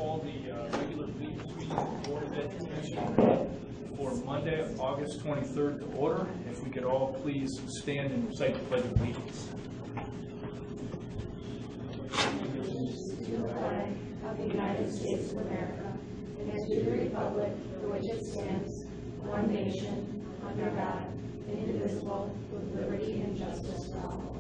call the regular meeting of the Board of Education for Monday, August 23rd to order. If we could all please stand and recite the Pledge of Allegiance. To the flag of the United States of America, and to the republic for which it stands, one nation, under God, indivisible, with liberty and justice for all.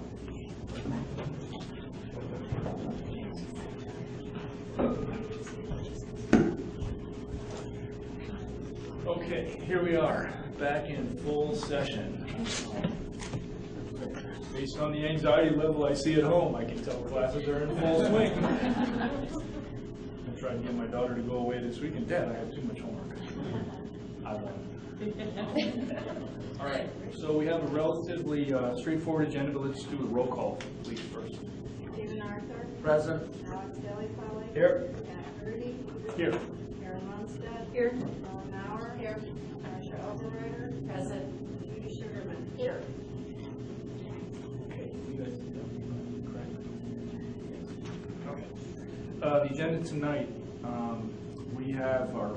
Okay, here we are, back in full session. Based on the anxiety level I see at home, I can tell classes are in full swing. I tried to get my daughter to go away this weekend. Dad, I have too much homework. I won. All right, so we have a relatively straightforward agenda, but let's do a roll call, please, first. Stephen Arthur. Present. Alex Kelly. Here. Matt Rudy. Here. Karen Lundstedt. Here. Ellen Mauer. Here. Marsha Overrider. Present. Judy Sugarman. Here. Okay, you guys correct? Okay. The agenda tonight, we have our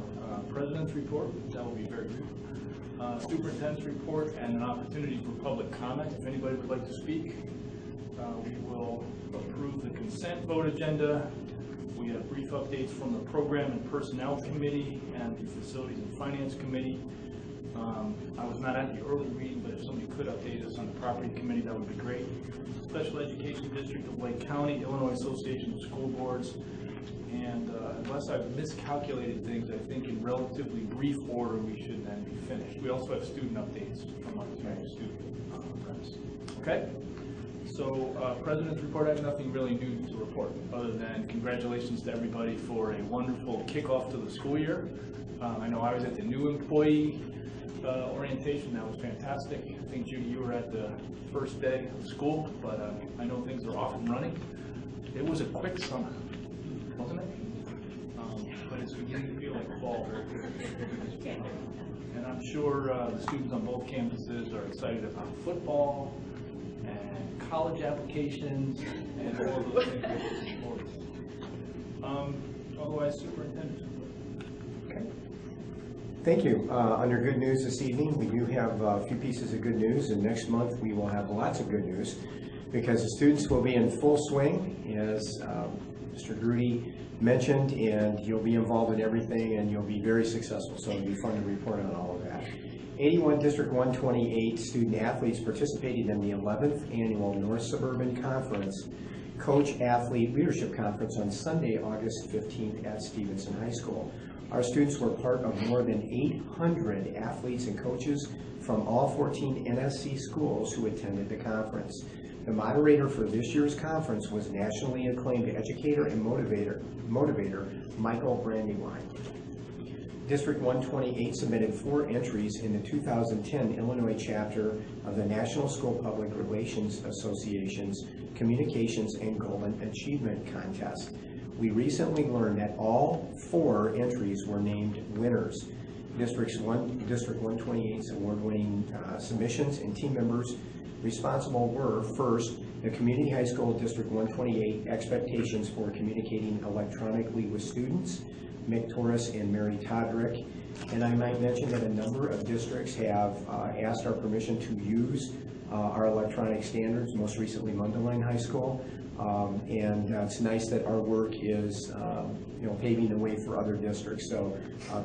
president's report. That will be very good. Superintendent's report and an opportunity for public comment. If anybody would like to speak, we will approve the consent vote agenda. We have brief updates from the Program and Personnel Committee and the Facilities and Finance Committee. I was not at the early reading, but if somebody could update us on the Property Committee, that would be great. Special Education District of Lake County, Illinois Association of School Boards, and unless I've miscalculated things, I think in relatively brief order we should then be finished. We also have student updates from our student reps. Okay? So, President's report, I have nothing really new to report, other than congratulations to everybody for a wonderful kickoff to the school year. I know I was at the new employee orientation. That was fantastic. I think, Judy, you were at the first day of school, but I know things are off and running. It was a quick summer, wasn't it? But it's beginning to feel like fall. And I'm sure the students on both campuses are excited about football and college applications and all of those things. Otherwise, superintendent. Okay. Thank you. Under good news this evening, we do have a few pieces of good news, and next month we will have lots of good news because the students will be in full swing, as Mr. Grudy mentioned, and you'll be involved in everything and you'll be very successful, so it'll be fun to report on all of that. 81 District 128 student athletes participated in the 11th Annual North Suburban Conference Coach Athlete Leadership Conference on Sunday, August 15th at Stevenson High School. Our students were part of more than 800 athletes and coaches from all 14 NSC schools who attended the conference. The moderator for this year's conference was nationally acclaimed educator and motivator Michael Brandywine. District 128 submitted 4 entries in the 2010 Illinois chapter of the National School Public Relations Association's Communications and Golden Achievement Contest. We recently learned that all 4 entries were named winners. District 128's award-winning submissions and team members responsible were, first, the Community High School District 128 Expectations for Communicating Electronically with Students, Mick Torres and Mary Todrick. And I might mention that a number of districts have asked our permission to use our electronic standards, most recently Mundelein High School. And it's nice that our work is paving the way for other districts. So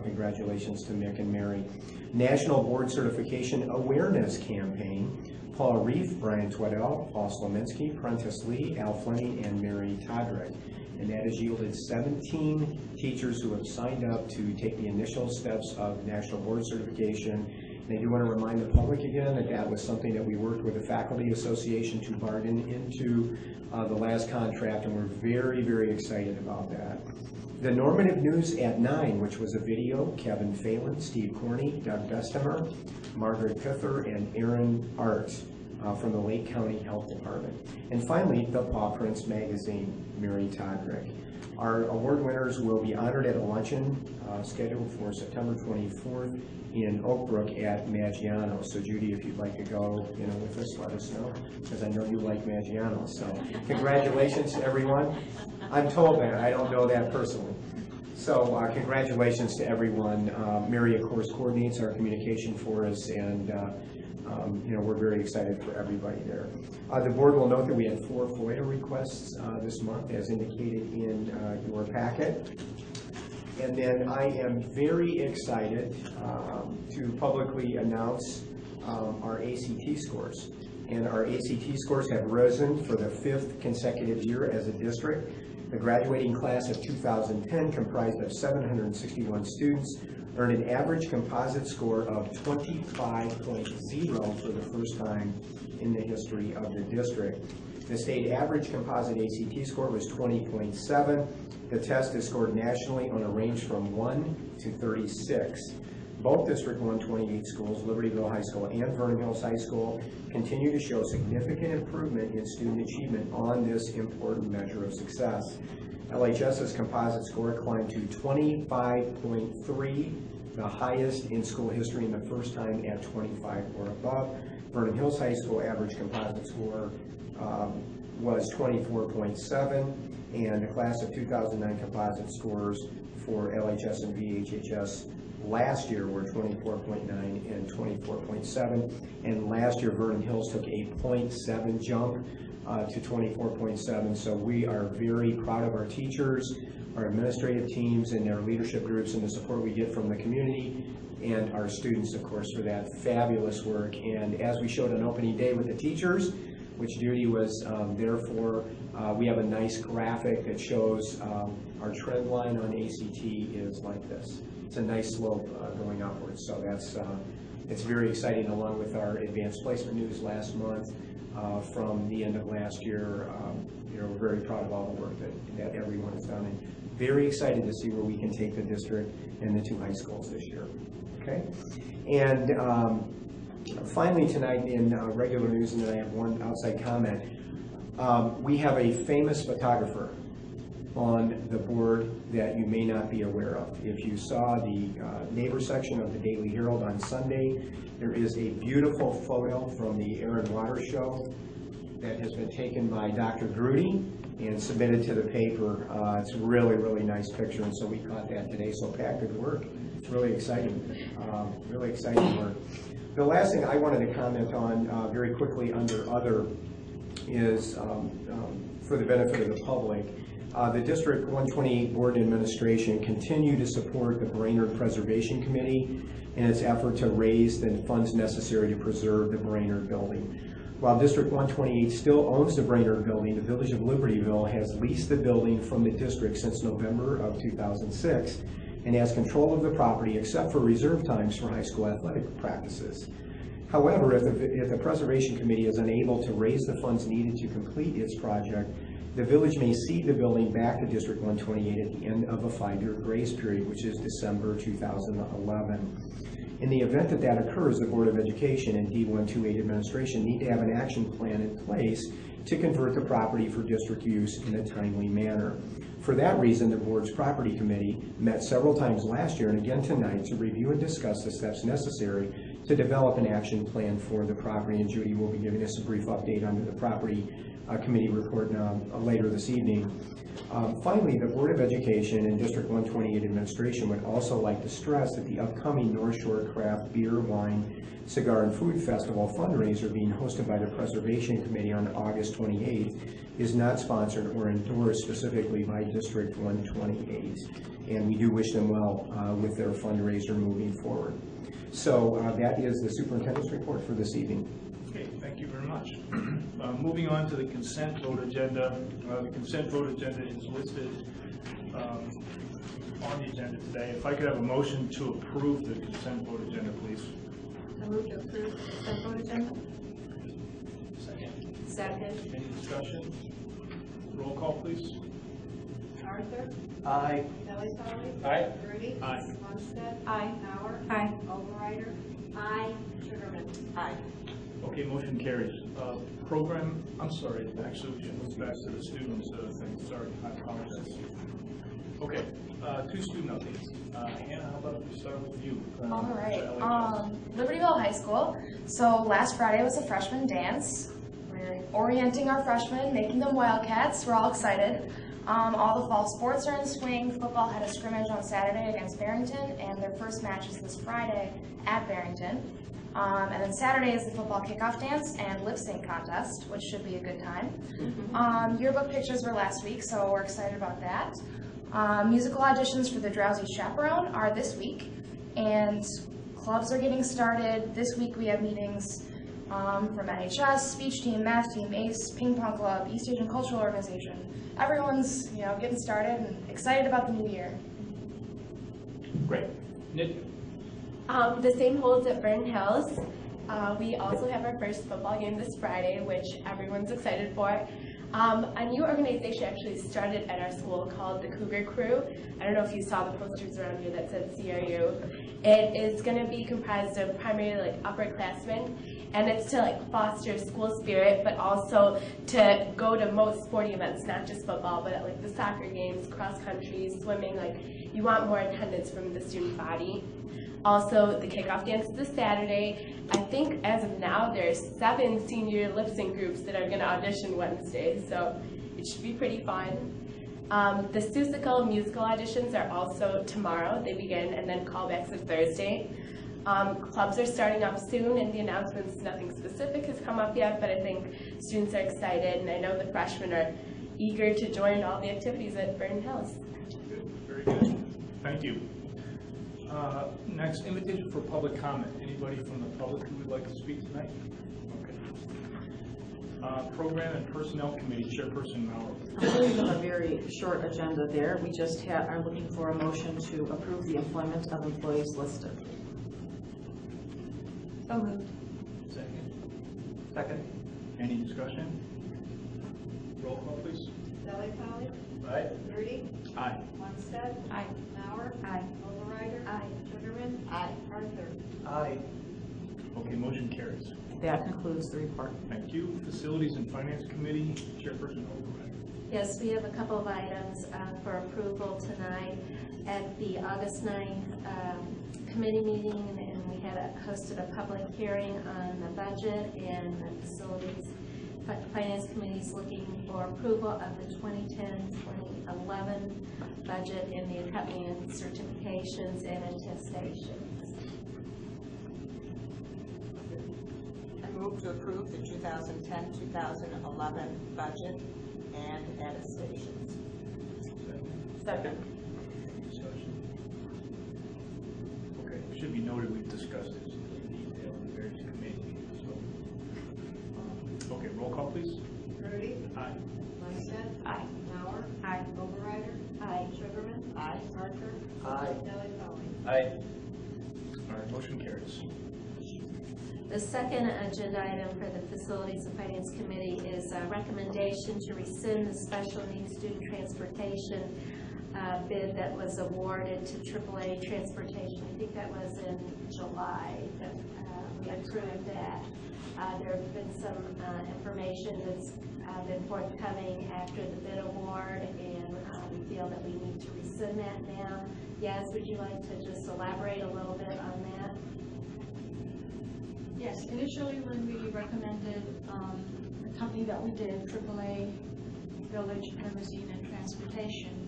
congratulations to Mick and Mary. National Board Certification Awareness Campaign. Paul Reef, Brian Tweddell, Paul Slominski, Prentice Lee, Al Fleming, and Mary Todrick. And that has yielded 17 teachers who have signed up to take the initial steps of National Board Certification. And I do want to remind the public again that that was something that we worked with the Faculty Association to bargain into the last contract, and we're very, very excited about that. The normative news at 9, which was a video, Kevin Phelan, Steve Corney, Doug Bessemer, Margaret Pither, and Aaron Arts from the Lake County Health Department. And finally, the Paw Prints magazine, Mary Todrick. Our award winners will be honored at a luncheon scheduled for September 24th in Oak Brook at Maggiano's. So Judy, if you'd like to go with us, let us know, because I know you like Maggiano's. So congratulations to everyone. I'm told that. I don't know that personally. So congratulations to everyone. Mary, of course, coordinates our communication for us, and we're very excited for everybody there. The board will note that we had 4 FOIA requests this month, as indicated in your packet. And then I am very excited to publicly announce our ACT scores. And our ACT scores have risen for the 5th consecutive year as a district. The graduating class of 2010, comprised of 761 students, earned an average composite score of 25.0 for the first time in the history of the district. The state average composite ACT score was 20.7. The test is scored nationally on a range from 1 to 36. Both District 128 schools, Libertyville High School and Vernon Hills High School, continue to show significant improvement in student achievement on this important measure of success. LHS's composite score climbed to 25.3, the highest in school history and the first time at 25 or above. Vernon Hills High School average composite score was 24.7, and the class of 2009 composite scores for LHS and VHHS last year were 24.9 and 24.7, and last year Vernon Hills took a 0.7 jump to 24.7. So we are very proud of our teachers, our administrative teams, and their leadership groups, and the support we get from the community, and our students, of course, for that fabulous work. And as we showed on opening day with the teachers, which Judy was there for, we have a nice graphic that shows our trend line on ACT is like this. It's a nice slope going upwards, so it's very exciting, along with our advanced placement news last month from the end of last year. We're very proud of all the work that everyone has done, and very excited to see where we can take the district and the 2 high schools this year. Okay, and finally tonight in regular news, and then I have one outside comment. We have a famous photographer on the board that you may not be aware of. If you saw the neighbor section of the Daily Herald on Sunday, there is a beautiful photo from the Air and Water Show that has been taken by Dr. Grudy and submitted to the paper. It's a really, really nice picture, and so we caught that today. So Pat, good work. It's really exciting, really exciting work. The last thing I wanted to comment on very quickly under other is for the benefit of the public. The District 128 Board and Administration continue to support the Brainerd Preservation Committee in its effort to raise the funds necessary to preserve the Brainerd building. While District 128 still owns the Brainerd building, the Village of Libertyville has leased the building from the district since November of 2006 and has control of the property except for reserve times for high school athletic practices. However, if the Preservation Committee is unable to raise the funds needed to complete its project, the village may cede the building back to District 128 at the end of a 5-year grace period, which is December 2011. In the event that that occurs, the Board of Education and D128 administration need to have an action plan in place to convert the property for district use in a timely manner. For that reason, the board's property committee met several times last year and again tonight to review and discuss the steps necessary to develop an action plan for the property, and Judy will be giving us a brief update on the property committee report later this evening. Finally, the Board of Education and District 128 administration would also like to stress that the upcoming North Shore Craft Beer, Wine, Cigar, and Food Festival fundraiser being hosted by the Preservation Committee on August 28th is not sponsored or endorsed specifically by District 128, and we do wish them well with their fundraiser moving forward. So that is the superintendent's report for this evening. Okay, thank you very much. Moving on to the consent vote agenda. The consent vote agenda is listed on the agenda today. If I could have a motion to approve the consent vote agenda, please. I move to approve the consent vote agenda. Second. Second. Any discussion? Roll call, please. Arthur? Aye. Kelly Polly? Aye. Rudy? Aye. Lundstedt? Aye. Mauer? Aye. Overrider? Aye. Sugarman? Aye. Okay, motion carries. Program, I'm sorry, actually we should move back to the students thing. Sorry, I apologize. Okay, 2 student updates. Hannah, how about if we start with you? All right, Libertyville High School. So last Friday was a freshman dance. We're orienting our freshmen, making them Wildcats. We're all excited. All the fall sports are in swing. Football had a scrimmage on Saturday against Barrington, and their first match is this Friday at Barrington. And then Saturday is the football kickoff dance and lip sync contest, which should be a good time. Yearbook pictures were last week, so we're excited about that. Musical auditions for the Drowsy Chaperone are this week, and clubs are getting started. This week we have meetings from NHS, speech team, math team, ACE, ping pong club, East Asian Cultural Organization. Everyone's getting started and excited about the new year. Great. Nick? The same holds at Vernon Hills. We also have our first football game this Friday, which everyone's excited for. A new organization actually started at our school called the Cougar Crew. I don't know if you saw the posters around here that said CRU. It is going to be comprised of primarily upperclassmen, and it's to foster school spirit, but also to go to most sporting events, not just football, but at the soccer games, cross country, swimming. You want more attendance from the student body. Also, the kickoff dance is this Saturday. I think as of now, there's 7 senior lip sync groups that are going to audition Wednesday, so it should be pretty fun. The Seussical musical auditions are also tomorrow. They begin, and then callbacks are Thursday. Clubs are starting up soon, and the announcements, nothing specific has come up yet, but I think students are excited, and I know the freshmen are eager to join all the activities at Vernon Hills. Good. Very good. Thank you. Next, invitation for public comment. Anybody from the public who would like to speak tonight? Okay. Program and Personnel Committee Chairperson Maurer. We have a very short agenda there. We just are looking for a motion to approve the employment of employees listed. So moved. Second. Any discussion? Roll call, please. Delli Polly. Aye. Rudy. Aye. Lundstedt. Aye. Mauer. Aye. Overrider. Aye. Sugarman. Aye. Arthur. Aye. Okay, motion carries. That concludes the report. Thank you. Facilities and Finance Committee Chairperson Overrider. Yes, we have a couple of items for approval tonight at the August 9th committee meeting, and we had hosted a public hearing on the budget, and the Facilities Finance Committee is looking for approval of the 2010-2011 budget and the accompanying certifications and attestations. I move to approve the 2010-2011 budget and attestations. Second. Discussion. Okay, it should be noted we've discussed this in detail in the various committee meetings. So, okay, roll call, please. Rudy. Aye. Lundstedt. Aye. Mauer. Aye. Overrider. Aye. Sugarman. Aye. Arthur. Aye. Delli Polly. Aye. All right, motion carries. The second agenda item for the Facilities and Finance Committee is a recommendation to rescind the special needs student transportation bid that was awarded to AAA Transportation. I think that was in July that we approved that. There have been some information that's been forthcoming after the bid award, and we feel that we need to rescind that now. Yaz, would you like to just elaborate a little bit on that? Yes, initially when we recommended the company that we did, AAA Village Limousine and Transportation,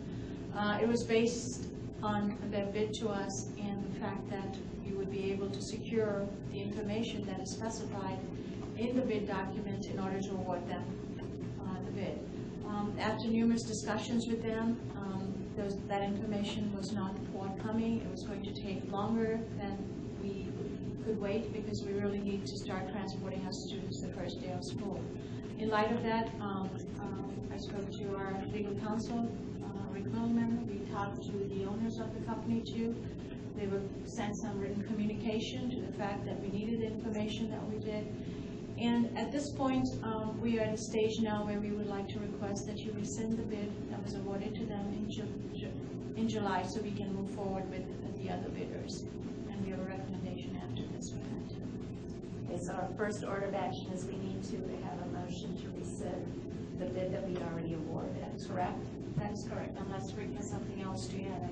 it was based on their bid to us and the fact that we would be able to secure the information that is specified in the bid document in order to award them the bid. After numerous discussions with them, that information was not forthcoming. It was going to take longer than we could wait because we really need to start transporting our students the first day of school. In light of that, I spoke to our legal counsel, Rick Millman. We talked to the owners of the company too. They would send some written communication to the fact that we needed the information that we did. And at this point, we are at a stage now where we would like to request that you rescind the bid that was awarded to them in July so we can move forward with the other bidders. And we have a recommendation after this for that too. Okay, so our first order of action is we need to have a motion to rescind the bid that we already awarded, correct? That is correct, unless Rick has something else to add,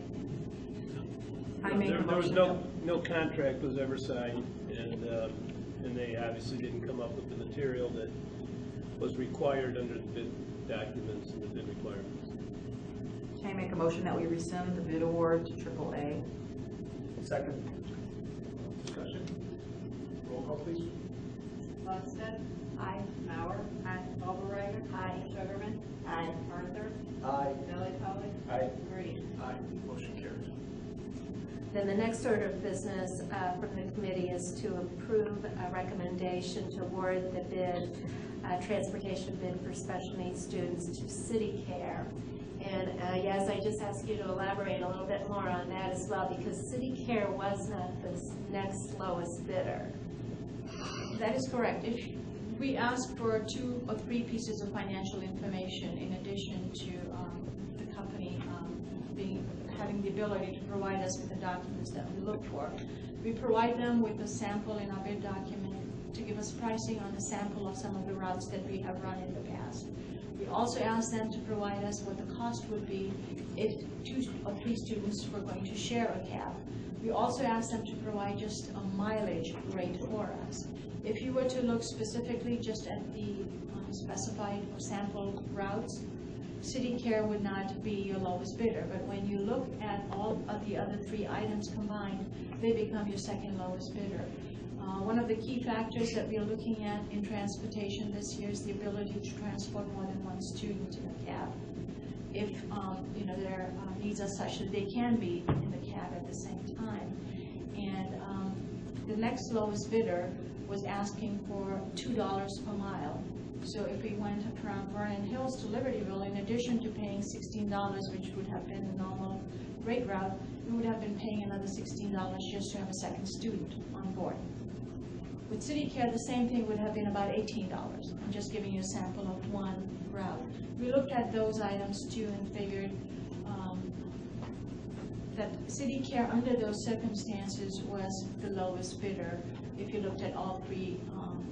I think. There was no contract was ever signed, and they obviously didn't come up with the material that was required under the bid documents and the bid requirements. I make a motion that we rescind the bid award to AAA. Second. Discussion. Roll call, please. Lundstedt. Aye. Mauer. Aye. Overrider. Aye. Sugarman. Aye. Arthur. Aye. Delli Polly. Aye. Reed. Aye. Motion carries. Then the next order of business from the committee is to approve a recommendation to award the bid, transportation bid for special needs students to City Care. And yes, I just ask you to elaborate a little bit more on that as well, because City Care was not the next lowest bidder. That is correct. If we ask for 2 or 3 pieces of financial information in addition to the company having the ability to provide us with the documents that we look for. We provide them with a sample in our bid document to give us pricing on the sample of some of the routes that we have run in the past. We also ask them to provide us what the cost would be if 2 or 3 students were going to share a cab. We also ask them to provide just a mileage rate for us. If you were to look specifically just at the specified or sample routes, City Care would not be your lowest bidder, but when you look at all of the other 3 items combined, they become your second lowest bidder. One of the key factors that we are looking at in transportation this year is the ability to transport more than 1 student in a cab. If their needs are such that they can be in the cab at the same time. And the next lowest bidder was asking for $2 per mile. So if we went from Vernon Hills to Libertyville, in addition to paying $16, which would have been the normal rate route, we would have been paying another $16 just to have a second student on board. With City Care, the same thing would have been about $18. I'm just giving you a sample of 1 route. We looked at those items too and figured that City Care, under those circumstances, was the lowest bidder if you looked at all 3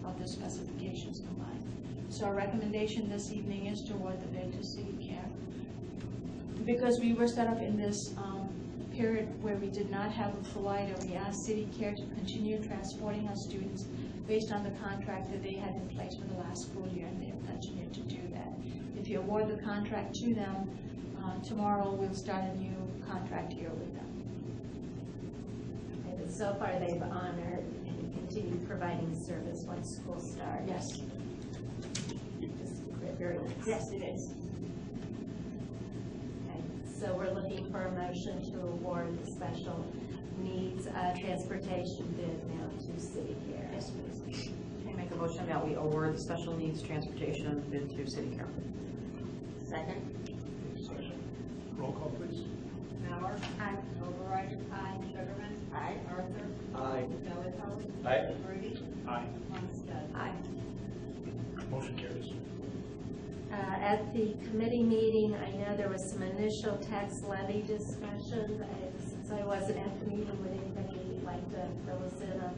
of the specifications combined. So our recommendation this evening is to award the bid to City Care. Because we were set up in this period where we did not have a provider, we asked City Care to continue transporting our students based on the contract that they had in place for the last school year, and they have continued to do that. If you award the contract to them, tomorrow we'll start a new contract year with them. And so far they've honored and continued providing service once school starts. Yes. Very nice. Yes, it is. Okay, so we're looking for a motion to award the special needs transportation bid now to City Care. Yes, please. I make a motion that we award the special needs transportation bid to City Care. Second. Discussion. Roll call, please. Mauer. Aye. Overrider. Aye. Sugarman. Aye. Arthur. Aye. Delli Polly. Aye. Reed. Aye. Lundstedt. Aye. Motion carries. At the committee meeting, I know there was some initial tax levy discussion. Since I wasn't at the meeting, would anybody like to fill us in on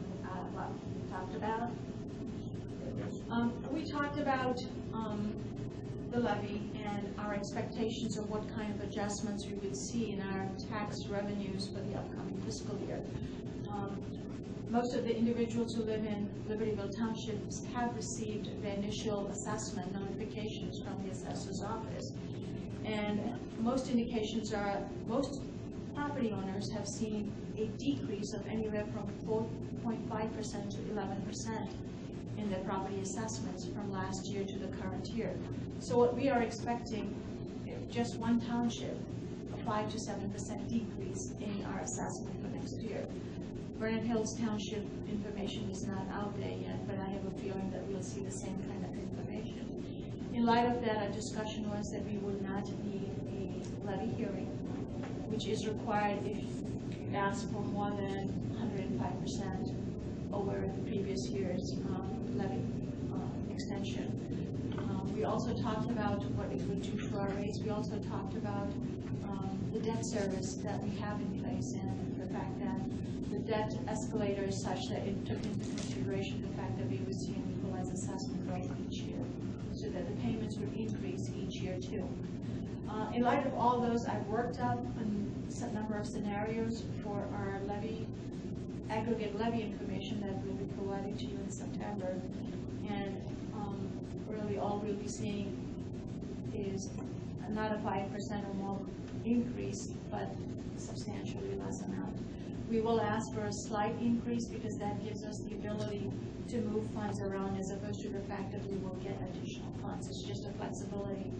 what we talked about? We talked about the levy and our expectations of what kind of adjustments we would see in our tax revenues for the upcoming fiscal year. Most of the individuals who live in Libertyville Townships have received their initial assessment notifications from the assessor's office. And most indications are most property owners have seen a decrease of anywhere from 4.5% to 11% in their property assessments from last year to the current year. So what we are expecting, just one township, a 5 to 7% decrease in our assessment for next year. Vernon Hills Township information is not out there yet, but I have a feeling that we'll see the same kind of information. In light of that, our discussion was that we would not need a levy hearing, which is required if you ask for more than 105% over the previous year's levy extension. We also talked about what it would do to our rates. We also talked about the debt service that we have in place and the fact that the debt escalator is such that it took into consideration the fact that we would see an equalized assessment growth each year, so that the payments would increase each year too. In light of all those, I've worked up a number of scenarios for our aggregate levy information that will be provided to you in September. And really all we'll be seeing is not a 5% or more increase, but substantially less amount. We will ask for a slight increase because that gives us the ability to move funds around as opposed to the fact that we will get additional funds. It's just a flexibility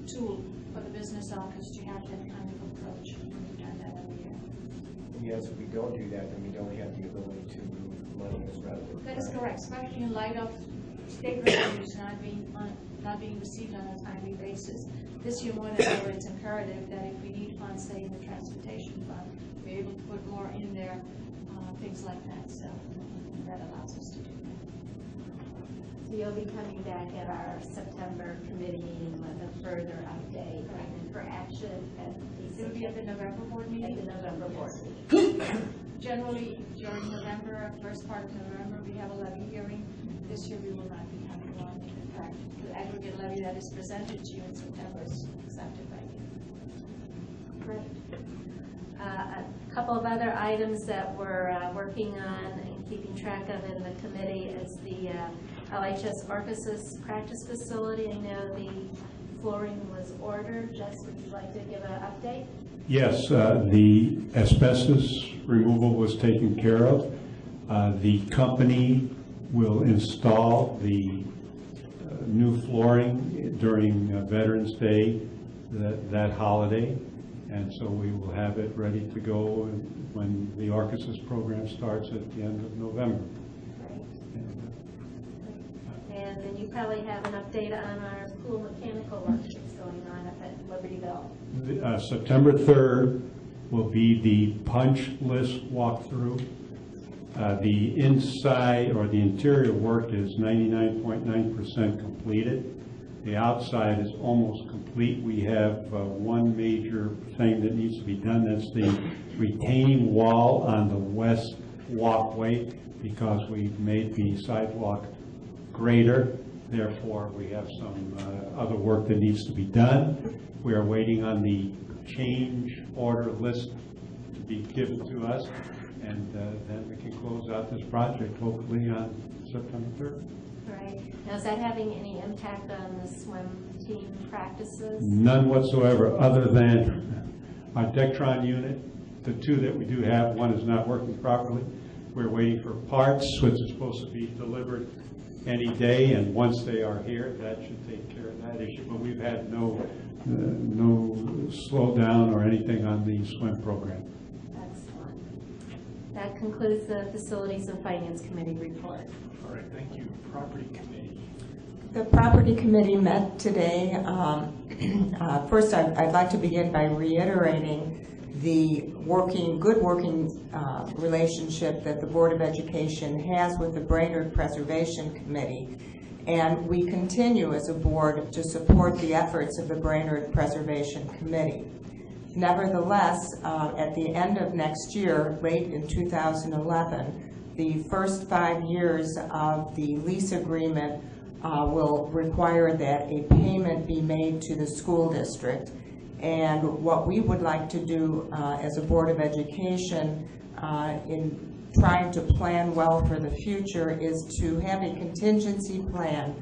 tool for the business office to have that kind of approach. We've done that every year. Yes, if we don't do that, then we don't have the ability to move money as revenue. That is correct, especially in light of state revenues not being received on a timely basis. This year more than ever, it's imperative that if we need funds, say in the transportation fund, we're able to put more in there, things like that. So that allows us to do that. So you'll be coming back at our September committee meeting with a further update and for action at the. It will be at the November board meeting. At the November board meeting. Generally, during November, first part of November, we have a levy hearing. This year, we will not be having one. In fact, the aggregate levy that is presented to you in September is accepted by you. Great. A couple of other items that we're working on and keeping track of in the committee is the LHS Orchesis practice facility. I know the flooring was ordered. Jess, would you like to give an update? Yes, the asbestos removal was taken care of. The company will install the new flooring during Veterans Day, that holiday, and so we will have it ready to go when the Orchesis program starts at the end of November. And then you probably have an update on our pool mechanical work that's going on up at Libertyville. September 3rd will be the punch list walkthrough. The inside or the interior work is 99.9% completed. The outside is almost complete. We have one major thing that needs to be done. That's the retaining wall on the west walkway, because we've made the sidewalk greater. Therefore, we have some other work that needs to be done. We are waiting on the change order list to be given to us, and then we can close out this project hopefully on September 3rd. Right. Now, is that having any impact on the swim team practices? None whatsoever, other than our Dectron unit. The two that we do have, one is not working properly. We're waiting for parts, which is supposed to be delivered any day, and once they are here, that should take care of that issue. But we've had no slowdown or anything on the swim program. Excellent. That concludes the Facilities and Finance Committee report. All right, thank you. Property Committee. The Property Committee met today. First, I'd like to begin by reiterating the good working relationship that the Board of Education has with the Brainerd Preservation Committee. And we continue as a board to support the efforts of the Brainerd Preservation Committee. Nevertheless, at the end of next year, late in 2011, the first 5 years of the lease agreement will require that a payment be made to the school district. And what we would like to do as a Board of Education in trying to plan well for the future is to have a contingency plan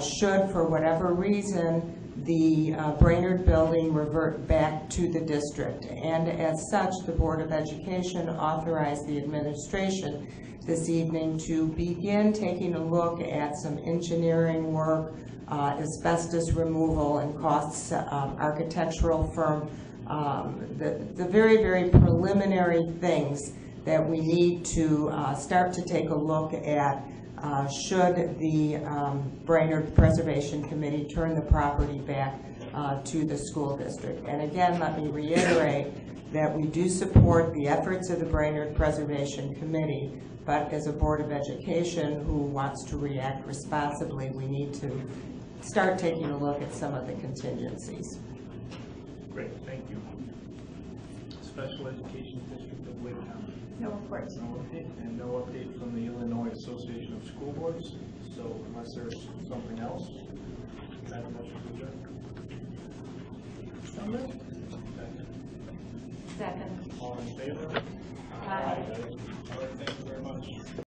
should, for whatever reason, the Brainerd building revert back to the district. And as such, the Board of Education authorized the administration this evening to begin taking a look at some engineering work, asbestos removal and costs, architectural firm, the very, very preliminary things that we need to start to take a look at should the Brainerd Preservation Committee turn the property back to the school district. And again, let me reiterate that we do support the efforts of the Brainerd Preservation Committee, but as a Board of Education who wants to react responsibly, we need to start taking a look at some of the contingencies. Great, thank you. Special Education District of Lake County. No reports. No update, and no update from the Illinois Association of School Boards. So unless there's something else, can I have a motion to adjourn? So moved. Second. All in favor? Aye. All right, thank you very much.